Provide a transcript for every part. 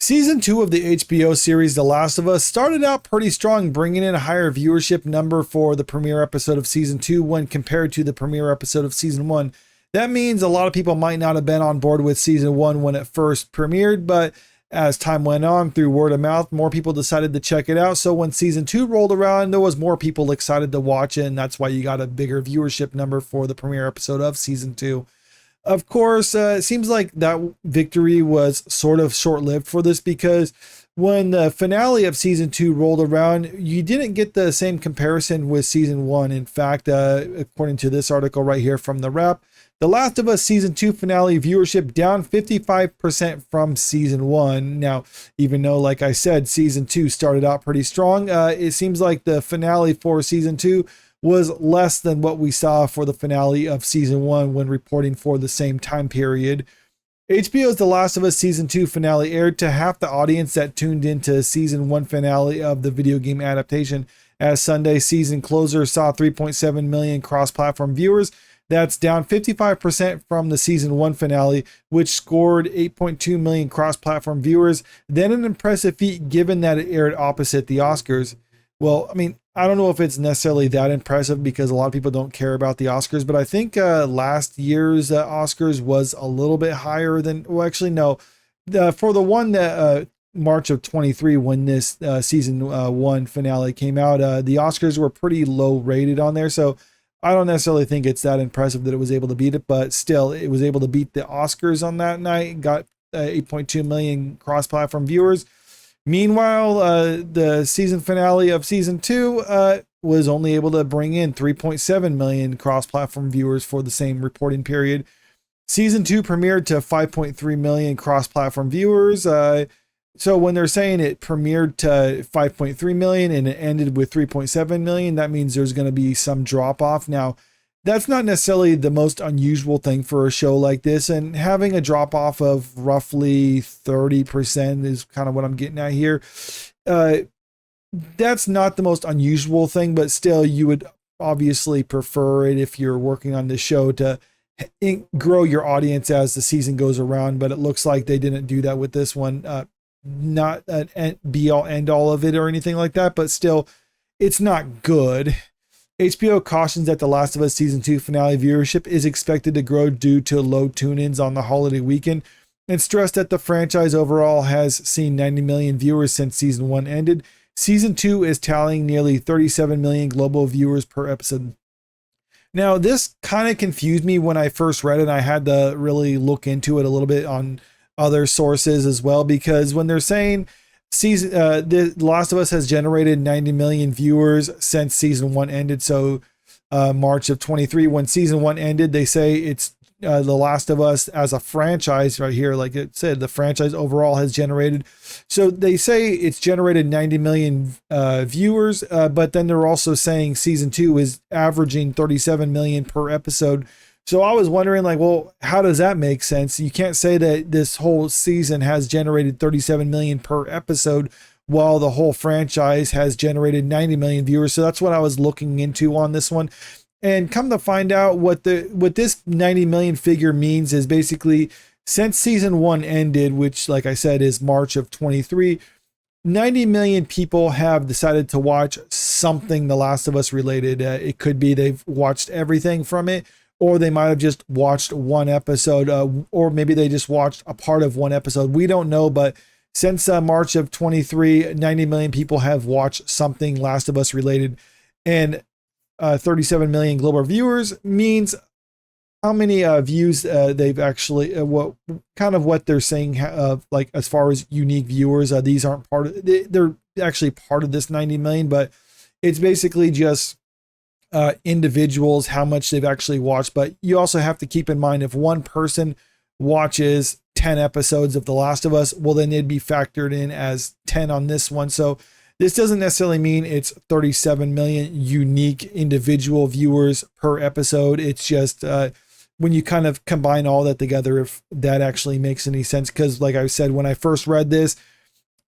Season 2 of the HBO series The Last of Us started out pretty strong, bringing in a higher viewership number for the premiere episode of Season 2 when compared to the premiere episode of Season 1. That means a lot of people might not have been on board with Season 1 when it first premiered, but as time went on, through word of mouth, more people decided to check it out. So when Season 2 rolled around, there was more people excited to watch it, and that's why you got a bigger viewership number for the premiere episode of Season 2. Of course, it seems like that victory was sort of short-lived for this, because when the finale of Season 2 rolled around, you didn't get the same comparison with Season 1. In fact, according to this article right here from The Wrap, The Last of Us Season 2 finale viewership down 55% from Season 1. Now, even though, like I said, Season 2 started out pretty strong, it seems like the finale for Season 2 was less than what we saw for the finale of Season 1 when reporting for the same time period. HBO's The Last of Us Season 2 finale aired to half the audience that tuned into Season 1 finale of the video game adaptation, as Sunday season closer saw 3.7 million cross-platform viewers. That's down 55% from the Season 1 finale, which scored 8.2 million cross-platform viewers, then an impressive feat given that it aired opposite the Oscars. Well, I mean, I don't know if it's necessarily that impressive because a lot of people don't care about the Oscars, but I think last year's Oscars was a little bit higher than, well, actually, no. For the one that March of 23, when this Season 1 finale came out, the Oscars were pretty low rated on there. So I don't necessarily think it's that impressive that it was able to beat it, but still, it was able to beat the Oscars on that night, got 8.2 million cross-platform viewers. Meanwhile, the season finale of Season 2 was only able to bring in 3.7 million cross-platform viewers for the same reporting period. Season 2 premiered to 5.3 million cross-platform viewers. So when they're saying it premiered to 5.3 million and it ended with 3.7 million, that means there's going to be some drop-off. Now, that's not necessarily the most unusual thing for a show like this, and having a drop off of roughly 30% is kind of what I'm getting at here. That's not the most unusual thing, but still, you would obviously prefer it if you're working on this show to grow your audience as the season goes around, but it looks like they didn't do that with this one. Not an be-all, end-all of it or anything like that, but still, it's not good. HBO cautions that The Last of Us Season 2 finale viewership is expected to grow due to low tune-ins on the holiday weekend, and stressed that the franchise overall has seen 90 million viewers since Season 1 ended. Season 2 is tallying nearly 37 million global viewers per episode. Now, this kind of confused me when I first read it. I had to really look into it a little bit on other sources as well, because when they're saying The Last of Us has generated 90 million viewers since Season 1 ended. So March of 23, when Season 1 ended, they say it's The Last of Us as a franchise right here. Like it said, the franchise overall has generated. So they say it's generated 90 million viewers, but then they're also saying Season 2 is averaging 37 million per episode. So I was wondering, like, well, how does that make sense? You can't say that this whole season has generated 37 million per episode while the whole franchise has generated 90 million viewers. So that's what I was looking into on this one. And come to find out, what this 90 million figure means is basically since Season 1 ended, which, like I said, is March of 23, 90 million people have decided to watch something The Last of Us related. It could be they've watched everything from it, or they might have just watched one episode, or maybe they just watched a part of one episode. We don't know, but since March of 23, 90 million people have watched something Last of Us related, and 37 million global viewers means how many views they've actually, what they're saying, like as far as unique viewers. These aren't part of, they're actually part of this 90 million, but it's basically just individuals, how much they've actually watched. But you also have to keep in mind, if one person watches 10 episodes of The Last of Us, well, then they'd be factored in as 10 on this one. So this doesn't necessarily mean it's 37 million unique individual viewers per episode. It's just when you kind of combine all that together, if that actually makes any sense. Because like I said, when I first read this,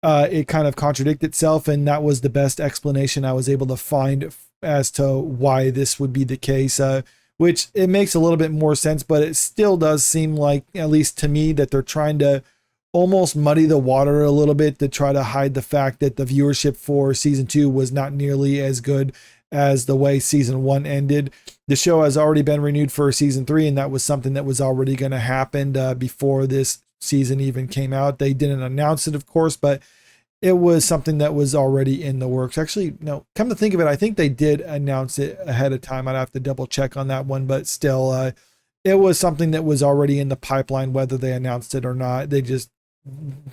it kind of contradicted itself, and that was the best explanation I was able to find as to why this would be the case, which it makes a little bit more sense, but it still does seem like, at least to me, that they're trying to almost muddy the water a little bit to try to hide the fact that the viewership for season 2 was not nearly as good as the way season 1 ended. The show has already been renewed for season 3, and that was something that was already going to happen before this season even came out. They didn't announce it, of course, but it was something that was already in the works. Actually, no, come to think of it, I think they did announce it ahead of time. I'd have to double check on that one, but still, it was something that was already in the pipeline, whether they announced it or not. They just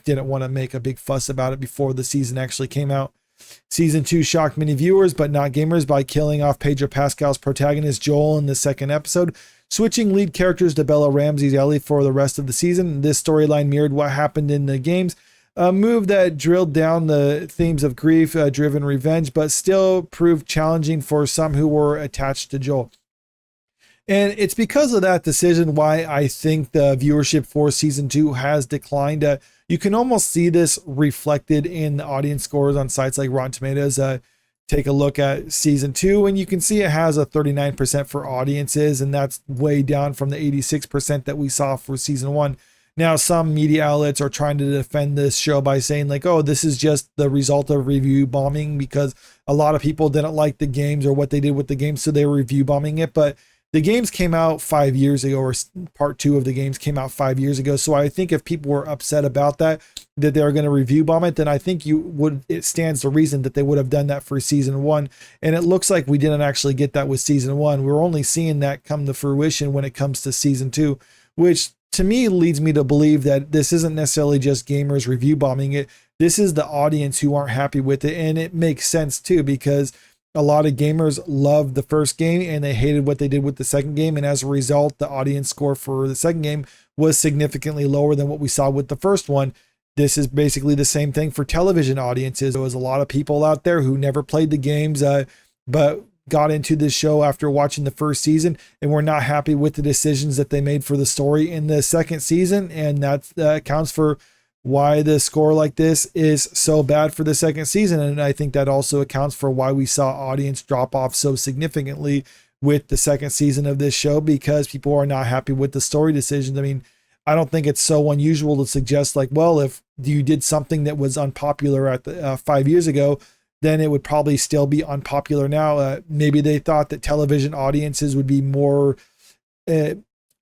didn't want to make a big fuss about it before the season actually came out. Season 2 shocked many viewers, but not gamers, by killing off Pedro Pascal's protagonist Joel in the second episode, switching lead characters to Bella Ramsey's Ellie for the rest of the season. This storyline mirrored what happened in the games, a move that drilled down the themes of grief-driven revenge, but still proved challenging for some who were attached to Joel. And it's because of that decision why I think the viewership for season 2 has declined. You can almost see this reflected in the audience scores on sites like Rotten Tomatoes. Take a look at season 2, and you can see it has a 39% for audiences, and that's way down from the 86% that we saw for season 1. Now, some media outlets are trying to defend this show by saying like, oh, this is just the result of review bombing because a lot of people didn't like the games or what they did with the games, so they were review bombing it. But the games came out 5 years ago, or part 2 of the games came out 5 years ago. So I think if people were upset about that they're going to review bomb it, then I think it stands to reason that they would have done that for season 1. And it looks like we didn't actually get that with season 1. We're only seeing that come to fruition when it comes to season 2, which to me leads me to believe that this isn't necessarily just gamers review bombing it. This is the audience who aren't happy with it. And it makes sense too, because a lot of gamers loved the first game and they hated what they did with the second game. And as a result, the audience score for the second game was significantly lower than what we saw with the first one. This is basically the same thing for television audiences. There was a lot of people out there who never played the games, but got into this show after watching the first season and were not happy with the decisions that they made for the story in the second season. And that accounts for why the score like this is so bad for the second season. And I think that also accounts for why we saw audience drop off so significantly with the second season of this show, because people are not happy with the story decisions. I mean, I don't think it's so unusual to suggest like, well, if you did something that was unpopular at the 5 years ago, then it would probably still be unpopular now. Maybe they thought that television audiences would be more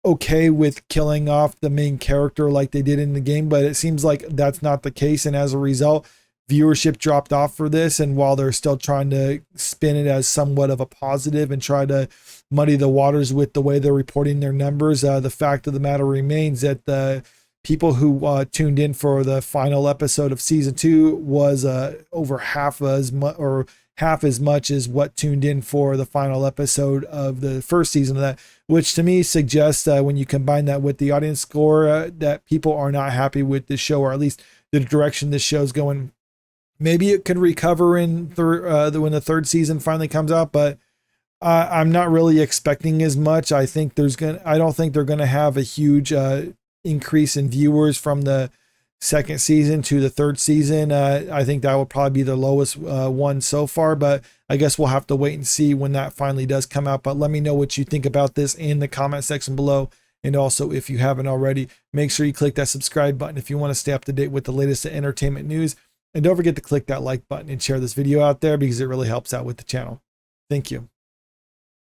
okay with killing off the main character like they did in the game, but it seems like that's not the case. And as a result, viewership dropped off for this. And while they're still trying to spin it as somewhat of a positive and try to muddy the waters with the way they're reporting their numbers, the fact of the matter remains that the people who tuned in for the final episode of season 2 was over half as much as what tuned in for the final episode of the first season of that, which to me suggests when you combine that with the audience score that people are not happy with this show, or at least the direction this show's going. Maybe it could recover in when the third season finally comes out, but I'm not really expecting as much. I don't think they're gonna have a huge increase in viewers from the second season to the third season. I think that will probably be the lowest one so far, but I guess we'll have to wait and see when that finally does come out. But let me know what you think about this in the comment section below. And also, if you haven't already, make sure you click that subscribe button if you want to stay up to date with the latest entertainment news. And don't forget to click that like button and share this video out there, because it really helps out with the channel. Thank you.